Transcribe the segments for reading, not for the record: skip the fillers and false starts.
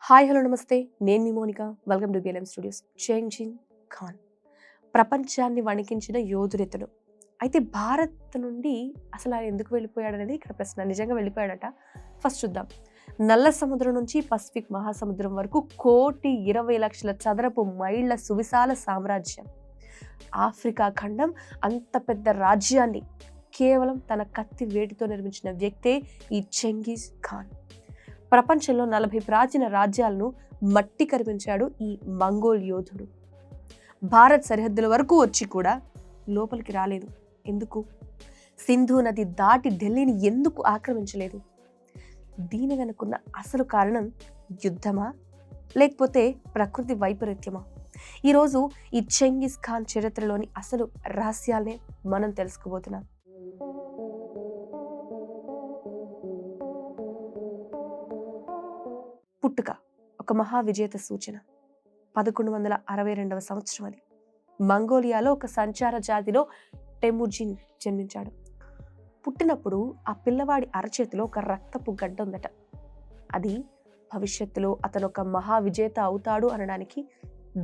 Hi hello నమస్తే, నేను మీ Monika. Welcome to BLM Studios. Genghis Khan ప్రపంచాన్ని వణికించిన యోధుడితడు. అయితే భారత్ నుండి అసలు ఆయన ఎందుకు వెళ్ళిపోయాడు అనేది ఇక్కడ ప్రశ్న. నిజంగా వెళ్ళిపోయాడట. ఫస్ట్ చూద్దాం. నల్ల సముద్రం నుంచి పసిఫిక్ మహాసముద్రం వరకు 1,20,00,000 చదరపు మైళ్ళ సువిశాల సామ్రాజ్యం. ఆఫ్రికా ఖండం అంత పెద్ద రాజ్యాన్ని కేవలం తన కత్తి వేటితో నిర్మించిన వ్యక్తే ఈ చెంగిస్ ఖాన్. ప్రపంచంలో 40 ప్రాచీన రాజ్యాలను మట్టి కరిపించాడు ఈ మంగోల్ యోధుడు. భారత్ సరిహద్దుల వరకు వచ్చి కూడా లోపలికి రాలేదు. ఎందుకు? సింధు నది దాటి ఢిల్లీని ఎందుకు ఆక్రమించలేదు? దీని వెనుకున్న అసలు కారణం యుద్ధమా, లేకపోతే ప్రకృతి వైపరీత్యమా? ఈరోజు ఈ చెంగిస్ ఖాన్ చరిత్రలోని అసలు రహస్యాలనే మనం తెలుసుకోబోతున్నాం. పుట్టుక ఒక మహా విజేత సూచన. 1162వ సంవత్సరం అది. మంగోలియాలో ఒక సంచార జాతిలో టెముజిన్ జన్మించాడు. పుట్టినప్పుడు ఆ పిల్లవాడి అరచేతిలో ఒక రక్తపు గడ్డ ఉందట. అది భవిష్యత్తులో అతను ఒక మహా విజేత అవుతాడు అనడానికి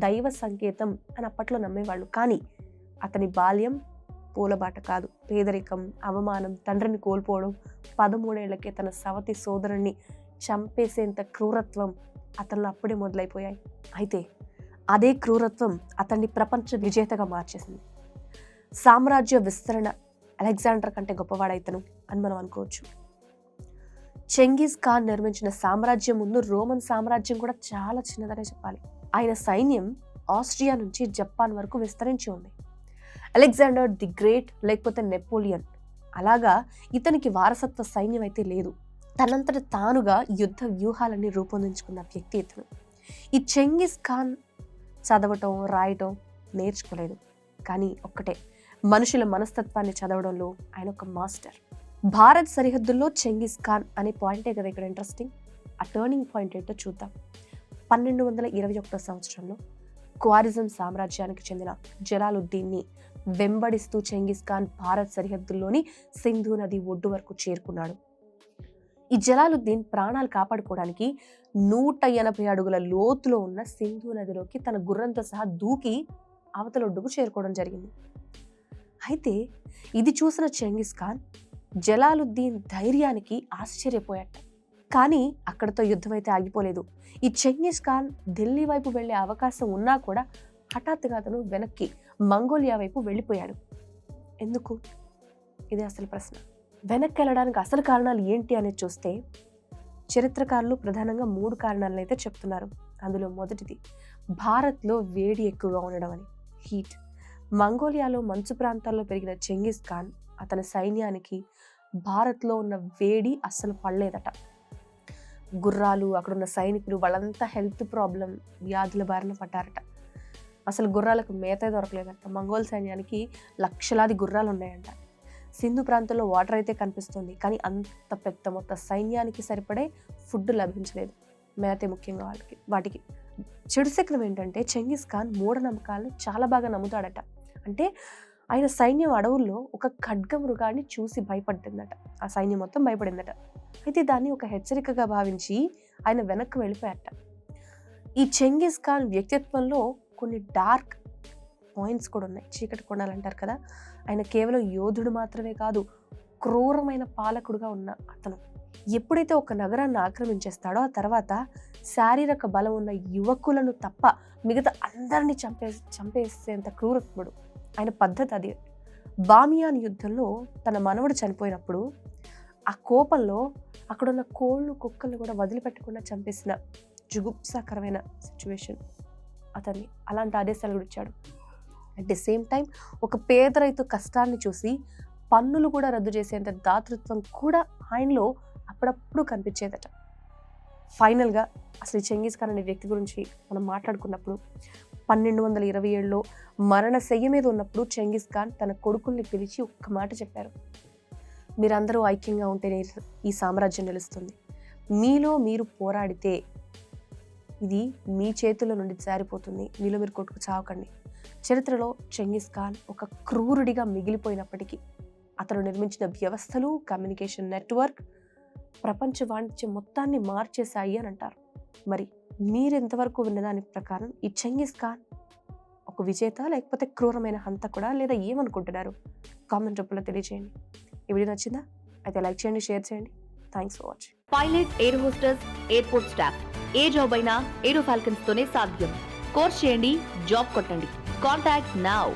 దైవ సంకేతం అని అప్పట్లో నమ్మేవాళ్ళు. కానీ అతని బాల్యం పూలబాట కాదు. పేదరికం, అవమానం, తండ్రిని కోల్పోవడం, 13 ఏళ్లకే తన సవతి సోదరుణ్ణి చంపేసేంత క్రూరత్వం అతనిలో అప్పుడే మొదలైపోయాయి. అయితే అదే క్రూరత్వం అతన్ని ప్రపంచ విజేతగా మార్చేసింది. సామ్రాజ్య విస్తరణ అలెగ్జాండర్ కంటే గొప్పవాడైతను అని మనం అనుకోవచ్చు. చెంగిస్ ఖాన్ నిర్మించిన సామ్రాజ్యం ముందు రోమన్ సామ్రాజ్యం కూడా చాలా చిన్నదనే చెప్పాలి. ఆయన సైన్యం ఆస్ట్రియా నుంచి జపాన్ వరకు విస్తరించి ఉంది. అలెగ్జాండర్ ది గ్రేట్ లేకపోతే నెపోలియన్ అలాగా ఇతనికి వారసత్వ సైన్యం అయితే లేదు. తనంతట తానుగా యుద్ధ వ్యూహాలని రూపొందించుకున్న వ్యక్తి ఇతను. ఈ చెంగిస్ ఖాన్ చదవటం, రాయటం నేర్చుకోలేదు. కానీ ఒక్కటే, మనుషుల మనస్తత్వాన్ని చదవడంలో ఆయన ఒక మాస్టర్. భారత్ సరిహద్దుల్లో చెంగిస్ ఖాన్ అనే పాయింటే కదా ఇక్కడ ఇంట్రెస్టింగ్. ఆ టర్నింగ్ పాయింట్ ఏంటో చూద్దాం. 1221 సంవత్సరంలో క్వారిజం సామ్రాజ్యానికి చెందిన జలాలుద్దీన్ని వెంబడిస్తూ చెంగిస్ ఖాన్ భారత్ సరిహద్దుల్లోని సింధు నది ఒడ్డు వరకు చేరుకున్నాడు. ఈ జలాలుద్దీన్ ప్రాణాలు కాపాడుకోవడానికి 180 అడుగుల లోతులో ఉన్న సింధు నదిలోకి తన గుర్రంతో సహా దూకి అవతలొడ్డుకు చేరుకోవడం జరిగింది. అయితే ఇది చూసిన చెంగిస్ ఖాన్ జలాలుద్దీన్ ధైర్యానికి ఆశ్చర్యపోయాట. కానీ అక్కడితో యుద్ధం అయితే ఆగిపోలేదు. ఈ చెంగిస్ ఖాన్ ఢిల్లీ వైపు వెళ్లే అవకాశం ఉన్నా కూడా హఠాత్తుగా అతను వెనక్కి మంగోలియా వైపు వెళ్ళిపోయాడు. ఎందుకు? ఇదే అసలు ప్రశ్న. వెనక్కి వెళ్ళడానికి అసలు కారణాలు ఏంటి అనేది చూస్తే చరిత్రకారులు ప్రధానంగా 3 కారణాలను అయితే చెప్తున్నారు. అందులో మొదటిది భారత్లో వేడి ఎక్కువగా ఉండడం అని, హీట్. మంగోలియాలో మంచు ప్రాంతాల్లో పెరిగిన చెంగిస్ ఖాన్ అతని సైన్యానికి భారత్లో ఉన్న వేడి అస్సలు పడలేదట. గుర్రాలు, అక్కడున్న సైనికులు వాళ్ళంతా హెల్త్ ప్రాబ్లం, వ్యాధుల బారిన పడ్డారట. అసలు గుర్రాలకు మేతే దొరకలేదట. మంగోల్ సైన్యానికి లక్షలాది గుర్రాలు ఉన్నాయంట. సింధు ప్రాంతంలో వాటర్ అయితే కనిపిస్తుంది, కానీ అంత పెద్ద మొత్తం సైన్యానికి సరిపడే ఫుడ్ లభించలేదు. మేతే ముఖ్యంగా వాటికి. చెడు శకునం ఏంటంటే చెంగిస్ ఖాన్ మూఢనమ్మకాలను చాలా బాగా నమ్ముతాడట. అంటే ఆయన సైన్యం అడవుల్లో ఒక ఖడ్గ మృగాన్ని చూసి భయపడిందట. ఆ సైన్యం మొత్తం భయపడిందట. అయితే దాన్ని ఒక హెచ్చరికగా భావించి ఆయన వెనక్కి వెళ్ళిపోయాట. ఈ చెంగిస్ ఖాన్ వ్యక్తిత్వంలో కొన్ని డార్క్ పాయింట్స్ కూడా ఉన్నాయి. చీకటి కొనాలు అంటారు కదా. ఆయన కేవలం యోధుడు మాత్రమే కాదు, క్రూరమైన పాలకుడుగా ఉన్న అతను. ఎప్పుడైతే ఒక నగరాన్ని ఆక్రమించేస్తాడో ఆ తర్వాత శారీరక బలం ఉన్న యువకులను తప్ప మిగతా అందరినీ చంపేసేంత క్రూరత్ముడు. ఆయన పద్ధతి అది. బామియాన్ యుద్ధంలో తన మనవడు చనిపోయినప్పుడు ఆ కోపంలో అక్కడున్న కోళ్ళు, కుక్కలను కూడా వదిలిపెట్టకుండా చంపేసిన జుగుప్సాకరమైన సిచ్యువేషన్ అతన్ని. అలాంటి ఆదేశాలు కూడా ఇచ్చాడు. అట్ ది సేమ్ టైం ఒక పేద రైతు కష్టాన్ని చూసి పన్నులు కూడా రద్దు చేసేంత దాతృత్వం కూడా ఆయనలో అప్పుడప్పుడు కనిపించేదట. ఫైనల్గా అసలు చెంగిస్ ఖాన్ అనే వ్యక్తి గురించి మనం మాట్లాడుకున్నప్పుడు 1227లో మరణశయ్య మీద ఉన్నప్పుడు చెంగిస్ ఖాన్ తన కొడుకుల్ని పిలిచి ఒక్క మాట చెప్పారు. మీరందరూ ఐక్యంగా ఉంటేనే ఈ సామ్రాజ్యం నిలుస్తుంది. మీలో మీరు పోరాడితే ఇది మీ చేతుల్లో నుండి జారిపోతుంది. మీలో మీరు కొట్టుకు చావకండి. చరిత్రలో చెంగిస్ ఖాన్ ఒక క్రూరుడిగా మిగిలిపోయినప్పటికీ అతను నిర్మించిన వ్యవస్థలు, కమ్యూనికేషన్ నెట్వర్క్ ప్రపంచ వాణిజ్యం మొత్తాన్ని మార్చేశాయి అని అంటారు. మరి మీరెంతవరకు విన్నదాని ప్రకారం ఈ చెంగిస్ ఖాన్ ఒక విజేత, లేకపోతే క్రూరమైన హంతకుడా, లేదా ఏమనుకుంటున్నారు? కామెంట్ రూపంలో తెలియజేయండి. ఈ వీడియో నచ్చిందా? అయితే లైక్ చేయండి, షేర్ చేయండి. Thanks for watching. Pilot, air hostess, airport staff, A job అయినా ఏరో ఫాల్కన్స్ తోనే సాధ్యం. కోర్స్ చేయండి, జాబ్ కొట్టండి. Contact now.